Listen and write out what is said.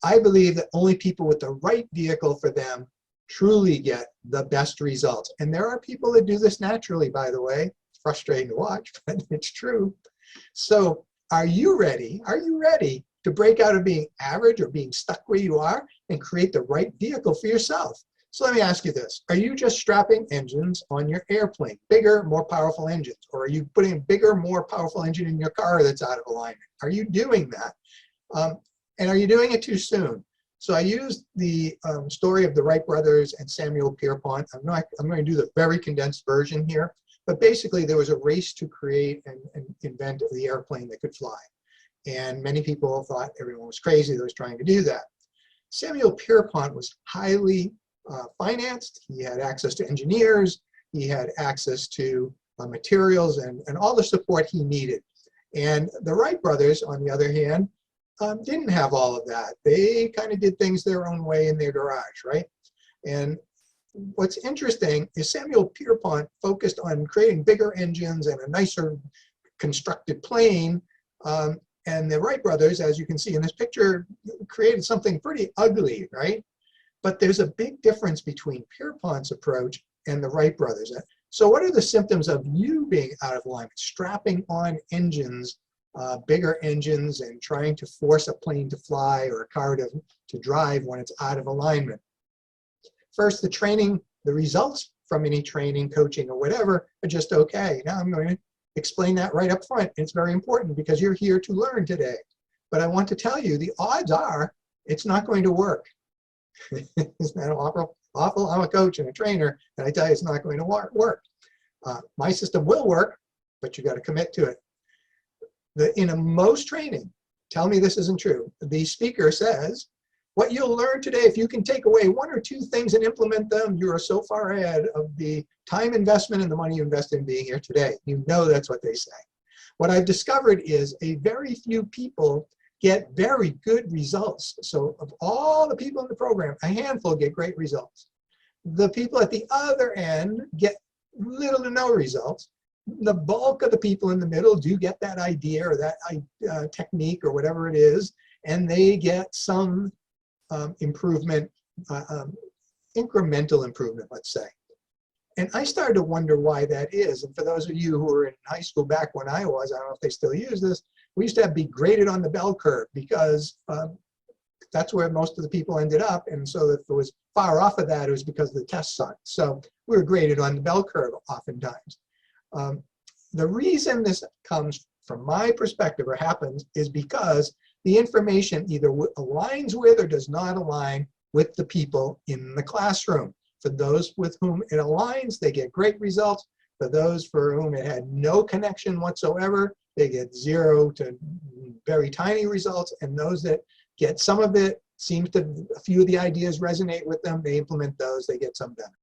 I believe that only people with the right vehicle for them truly get the best results. And there are people that do this naturally, by the way. It's frustrating to watch, but it's true. So are you ready? Are you ready to break out of being average or being stuck where you are and create the right vehicle for yourself? So let me ask you this. Are you just strapping engines on your airplane, bigger, more powerful engines? Or are you putting a bigger, more powerful engine in your car that's out of alignment? Are you doing that? And are you doing it too soon? So I used the story of the Wright brothers and Samuel Pierpont. I'm going to do the very condensed version here. But basically, there was a race to create and invent the airplane that could fly. And many people thought everyone was crazy that was trying to do that. Samuel Pierpont was highly financed. He had access to engineers. He had access to materials and all the support he needed. And the Wright brothers, on the other hand, didn't have all of that. They kind of did things their own way in their garage, right? And what's interesting is Samuel Pierpont focused on creating bigger engines and a nicer constructed plane. And the Wright brothers, as you can see in this picture, created something pretty ugly, right? But there's a big difference between Pierpont's approach and the Wright brothers. So what are the symptoms of you being out of alignment, strapping on engines, bigger engines, and trying to force a plane to fly or a car to drive when it's out of alignment? First, the training, the results from any training, coaching, or whatever are just okay. Now I'm going to explain that right up front. It's very important because you're here to learn today. But I want to tell you, the odds are it's not going to work. Isn't that awful? I'm a coach and a trainer, and I tell you it's not going to work. My system will work, but you got to commit to it. In most training, tell me this isn't true, the speaker says, what you'll learn today, if you can take away one or two things and implement them, you are so far ahead of the time investment and the money you invested in being here today. You know that's what they say. What I've discovered is a very few people get very good results. So of all the people in the program, a handful get great results. The people at the other end get little to no results. The bulk of the people in the middle do get that idea or that technique or whatever it is, and they get some improvement, incremental improvement, let's say. And I started to wonder why that is. And for those of you who were in high school back when I was, I don't know if they still use this, we used to be graded on the bell curve because that's where most of the people ended up. And so if it was far off of that, it was because the test sucked. So we were graded on the bell curve oftentimes. The reason this comes from my perspective or happens is because the information either aligns with or does not align with the people in the classroom. For those with whom it aligns, they get great results. For those for whom it had no connection whatsoever, they get 0 to very tiny results. And those that get some of it, seems to, a few of the ideas resonate with them, they implement those, they get some benefit.